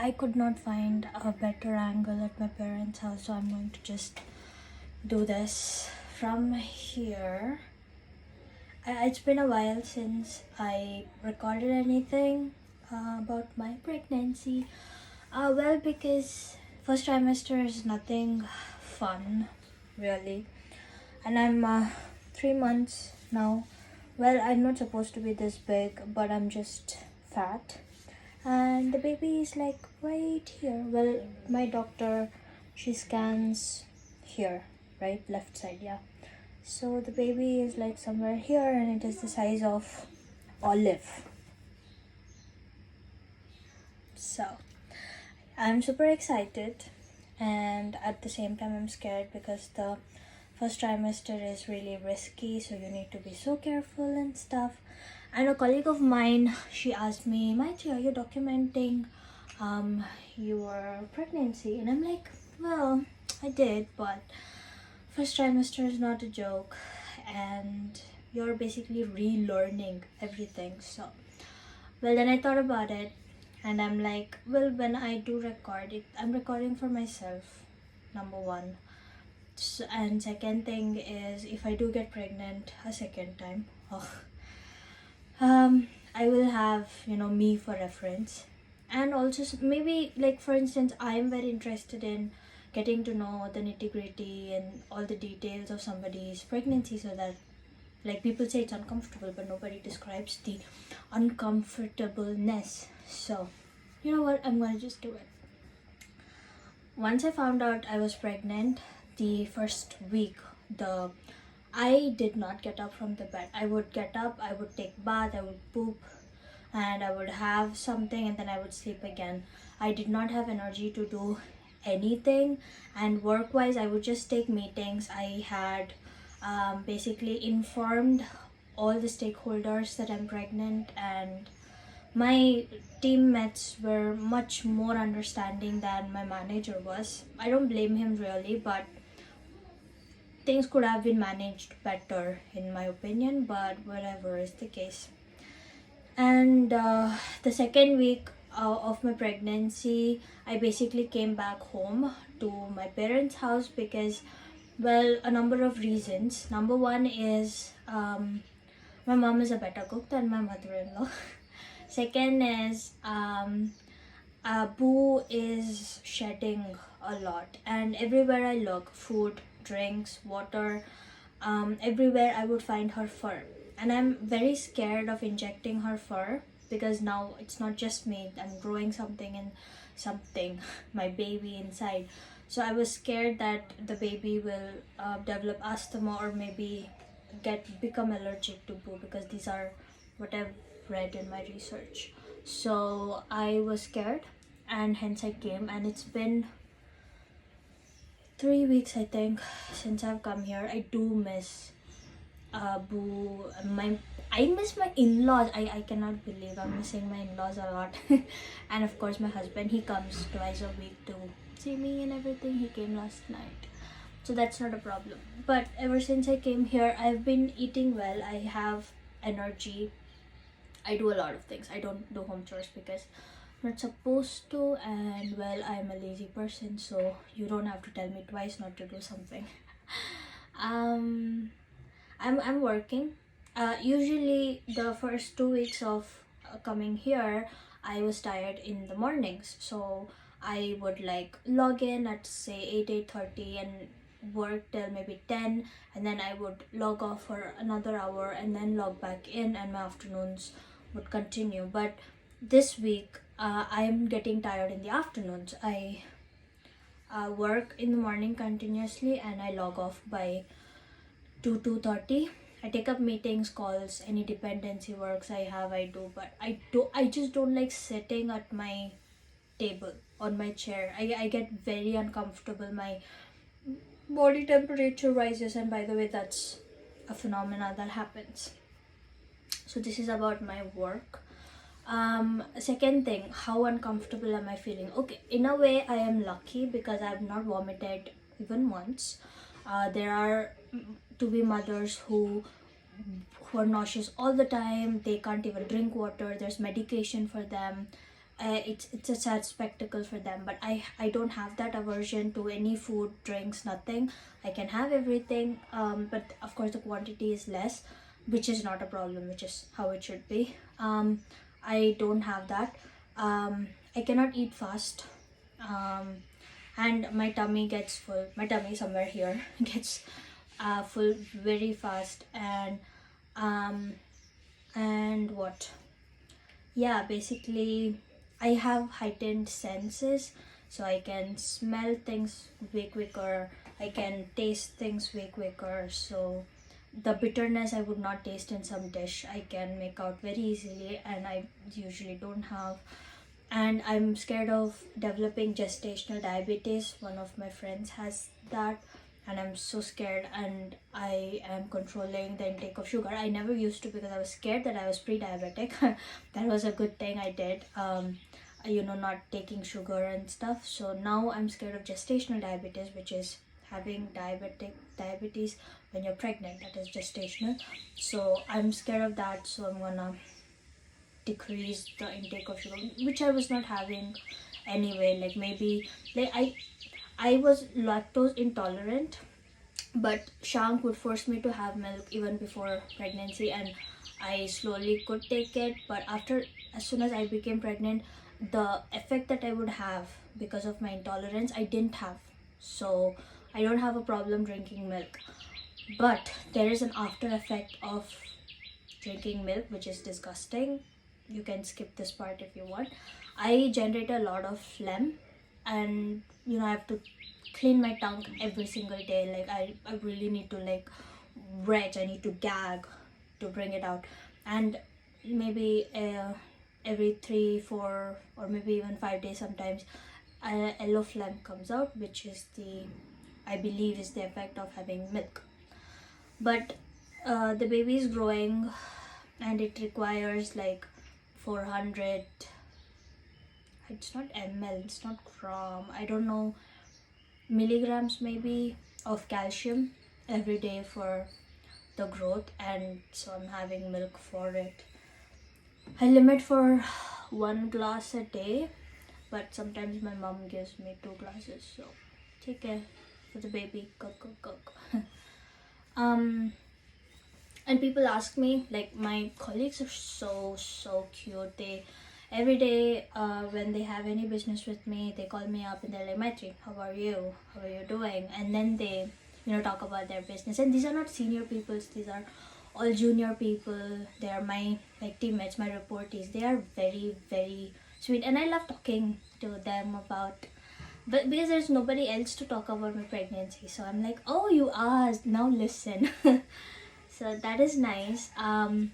I could not find a better angle at my parents' house, so I'm going to just do this from here. It's been a while since I recorded anything about my pregnancy. Well, because first trimester is nothing fun, really, and I'm 3 months now. Well, I'm not supposed to be this big, but I'm just fat, and the baby is like right here. Well, my doctor, she scans here, right, left side, yeah. So the baby is like somewhere here, and it is the size of olive. So I'm super excited, and at the same time I'm scared because the first trimester is really risky, so you need to be so careful and stuff. And a colleague of mine, she asked me, Maitri, are you documenting your pregnancy? And I'm like, well, I did, but first trimester is not a joke, and you're basically relearning everything. So well, then I thought about it, and I'm like, well, when I do record it, I'm recording for myself, number one. And second thing is, if I do get pregnant a second time, I will have, me for reference. And also maybe, like, for instance, I'm very interested in getting to know the nitty-gritty and all the details of somebody's pregnancy, so that, like, people say it's uncomfortable, but nobody describes the uncomfortableness. So you know what, I'm gonna just do it. Once I found out I was pregnant, the first week, I did not get up from the bed. I would get up, I would take bath, I would poop, and I would have something, and then I would sleep again. I did not have energy to do anything. And work wise, I would just take meetings. I had basically informed all the stakeholders that I'm pregnant, and my teammates were much more understanding than my manager was. I don't blame him really, but things could have been managed better in my opinion, but whatever is the case. And the second week of my pregnancy, I basically came back home to my parents' house because, well, a number of reasons. Number one is my mom is a better cook than my mother-in-law. Second is Boo is shedding a lot, and everywhere I look, food, drinks, water, everywhere I would find her fur. And I'm very scared of injecting her fur because now it's not just me, I'm growing something, my baby inside. So I was scared that the baby will develop asthma, or maybe become allergic to Boo, because these are what I've read in my research. So I was scared, and hence I came, and it's been 3 weeks, I think, since I've come here. I do miss Boo. I miss my in-laws. I cannot believe I'm missing my in-laws a lot. And of course my husband, he comes twice a week to see me and everything. He came last night, so that's not a problem. But ever since I came here, I've been eating well. I have energy. I do a lot of things. I don't do home chores because I'm not supposed to, and well, I'm a lazy person, so you don't have to tell me twice not to do something. I'm working. Usually the first 2 weeks of coming here, I was tired in the mornings, so I would like log in at say 8:30 and work till maybe 10, and then I would log off for another hour and then log back in, and my afternoons would continue. But this week I'm getting tired in the afternoons. I work in the morning continuously, and I log off by 2:30. I take up meetings, calls, any dependency works I have, I do. But I just don't like sitting at my table, on my chair. I get very uncomfortable. My body temperature rises, and by the way, that's a phenomena that happens. So this is about my work. Second thing, how uncomfortable am I feeling? Okay, in a way I am lucky because I have not vomited even once. There are to-be mothers who are nauseous all the time. They can't even drink water. There's medication for them. it's a sad spectacle for them. But I don't have that aversion to any food, drinks, nothing. I can have everything, but of course the quantity is less, which is not a problem, which is how it should be. I don't have that. I cannot eat fast, um, and my tummy gets full. My tummy somewhere here gets full very fast. Um, and what, yeah, basically I have heightened senses, so I can smell things way quicker, I can taste things way quicker. So the bitterness I would not taste in some dish, I can make out very easily, and I usually don't have. And I'm scared of developing gestational diabetes. One of my friends has that, and I'm so scared, and I am controlling the intake of sugar. I never used to because I was scared that I was pre-diabetic. That was a good thing I did, not taking sugar and stuff. So now I'm scared of gestational diabetes, which is having diabetes when you're pregnant. That is gestational. So I'm scared of that, so I'm gonna decrease the intake of sugar, which I was not having anyway. Like maybe, like I was lactose intolerant, but Shank would force me to have milk even before pregnancy, and I slowly could take it. But as soon as I became pregnant, the effect that I would have because of my intolerance, I didn't have. So I don't have a problem drinking milk, but there is an after effect of drinking milk, which is disgusting. You can skip this part if you want. I generate a lot of phlegm, and I have to clean my tongue every single day. Like I really need to like retch, I need to gag to bring it out. And maybe every 3 4 or maybe even 5 days sometimes, yellow phlegm comes out, which is I believe is the effect of having milk. But the baby is growing, and it requires like 400, it's not ml, it's not gram, I don't know, milligrams maybe of calcium every day for the growth. And so I'm having milk for it. I limit for 1 glass a day, but sometimes my mom gives me 2 glasses. So take care for the baby. Cook. And people ask me, like my colleagues are so cute. They every day when they have any business with me, they call me up and they're like, Maitri, how are you doing? And then they talk about their business. And these are not senior people, these are all junior people. They are my like teammates, my reportees. They are very very sweet, and I love talking to them about, but because there's nobody else to talk about my pregnancy, so I'm like, oh, you asked, now listen. So that is nice. I'm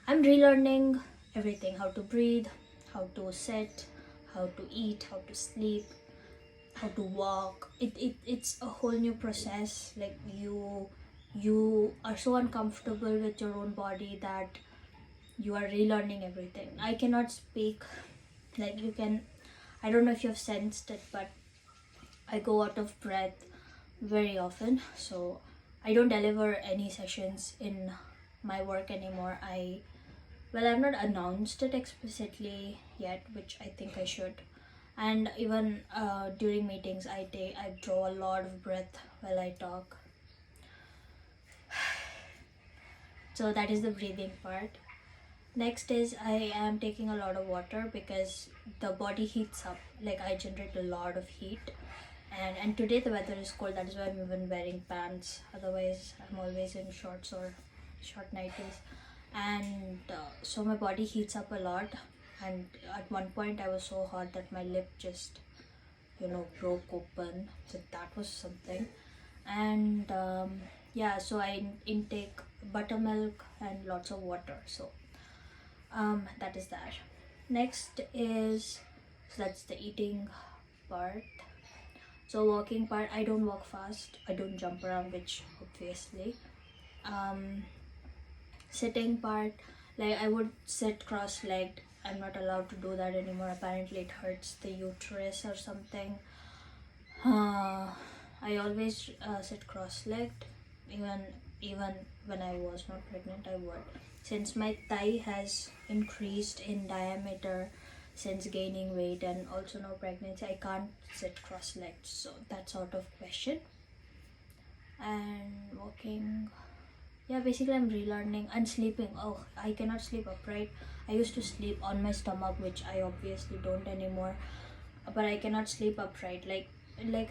relearning everything: how to breathe, how to sit, how to eat, how to sleep, how to walk. It's a whole new process. Like you are so uncomfortable with your own body that you are relearning everything. I cannot speak like you can. I don't know if you've sensed it, but I go out of breath very often. So I don't deliver any sessions in my work anymore. I've not announced it explicitly yet, which I think I should. And even during meetings, I draw a lot of breath while I talk. So that is the breathing part. Next is I am taking a lot of water because the body heats up. Like I generate a lot of heat, and today the weather is cold. That is why I'm even wearing pants. Otherwise, I'm always in shorts or short nighties. And so my body heats up a lot. And at one point, I was so hot that my lip just broke open. So that was something. And so I intake buttermilk and lots of water. So that is that. Next is, so that's the eating part. So walking part, I don't walk fast, I don't jump around, which obviously. Sitting part, like I would sit cross-legged. I'm not allowed to do that anymore. Apparently it hurts the uterus or something. I always sit cross-legged, even when I was not pregnant. I would, since my thigh has increased in diameter since gaining weight and also no pregnancy, I can't sit cross-legged, so that's out of question. And walking, yeah, basically I'm relearning and sleeping. Oh, I cannot sleep upright. I used to sleep on my stomach, which I obviously don't anymore, but I cannot sleep upright. Like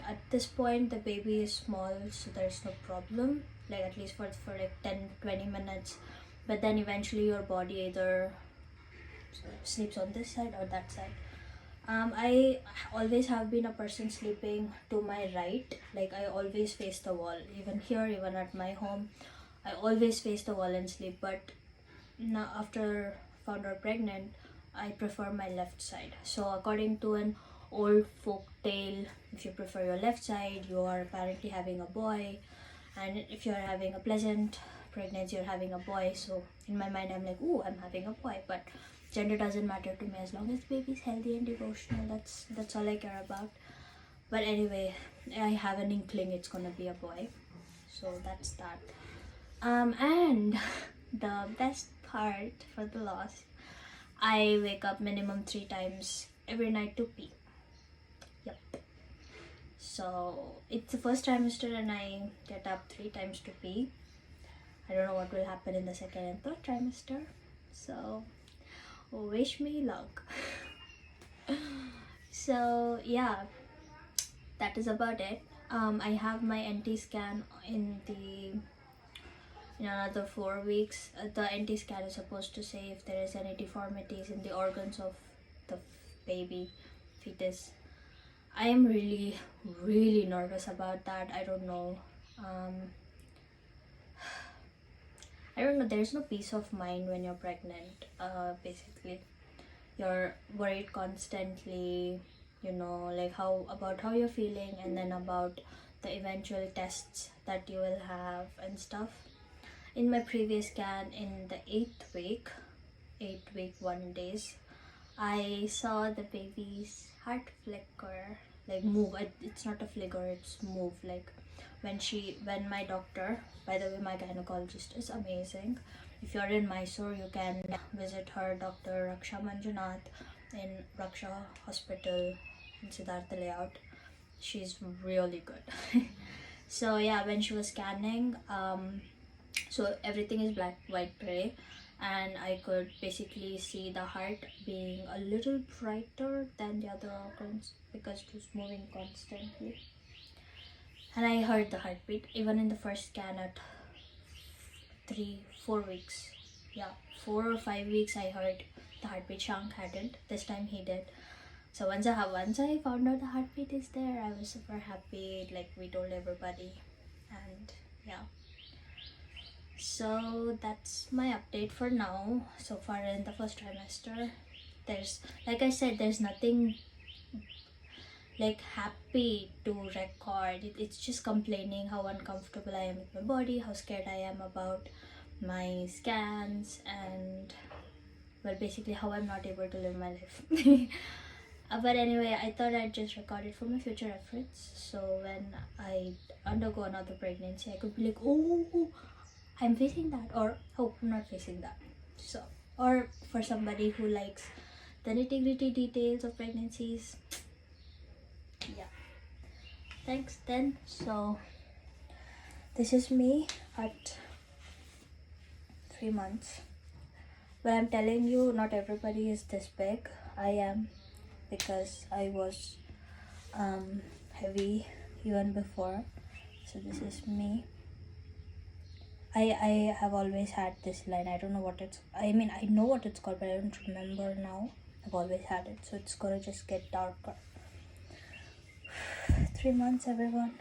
at this point the baby is small, so there's no problem, like at least for like 10-20 minutes, but then eventually your body either sleeps on this side or that side. I always have been a person sleeping to my right, like I always face the wall, even here, even at my home, I always face the wall and sleep. But now, after found out pregnant, I prefer my left side. So according to an old folk tale, if you prefer your left side, you are apparently having a boy, and if you're having a pleasant pregnancy, you're having a boy. So in my mind, I'm like, ooh, I'm having a boy. But gender doesn't matter to me as long as the baby's healthy and devotional. That's all I care about. But anyway, I have an inkling it's gonna be a boy, so that's that. And the best part for the loss, I wake up minimum 3 times every night to pee. Yep. So it's the first trimester and I get up 3 times to pee. I don't know what will happen in the second and third trimester. So wish me luck. So yeah, that is about it. I have my NT scan in another 4 weeks. The NT scan is supposed to say if there is any deformities in the organs of the baby fetus. I am really nervous about that. I don't know. There's no peace of mind when you're pregnant. Basically, you're worried constantly, like how you're feeling, and then about the eventual tests that you will have and stuff. In my previous scan, in the 8th week 1 days, I saw the baby's heart flicker, like move. It's not a flicker, it's move. Like when my doctor, by the way, my gynecologist is amazing. If you're in Mysore, you can visit her, Dr. Raksha Manjunath, in Raksha Hospital in Siddhartha Layout. She's really good. So yeah, when she was scanning, so everything is black, white, gray, and I could basically see the heart being a little brighter than the other organs because it was moving constantly. And I heard the heartbeat even in the first scan at 4 weeks. Yeah, 4 or 5 weeks I heard the heartbeat. Shank hadn't. This time he did. So once I found out the heartbeat is there, I was super happy. Like we told everybody, and yeah. So that's my update for now. So far in the first trimester, there's, like I said, there's nothing like happy to record. It's just complaining how uncomfortable I am with my body, how scared I am about my scans, and well, basically how I'm not able to live my life. But anyway, I thought I'd just record it for my future reference, so when I undergo another pregnancy, I could be like, oh, I'm facing that, or oh, I'm not facing that. So, or for somebody who likes the nitty-gritty details of pregnancies, yeah. Thanks then. So this is me at 3 months. But I'm telling you, not everybody is this big. I am, because I was heavy even before. So this is me. I have always had this line. I don't know what it's, I mean, I know what it's called, but I don't remember now. I've always had it, so it's gonna just get darker. 3 months, everyone.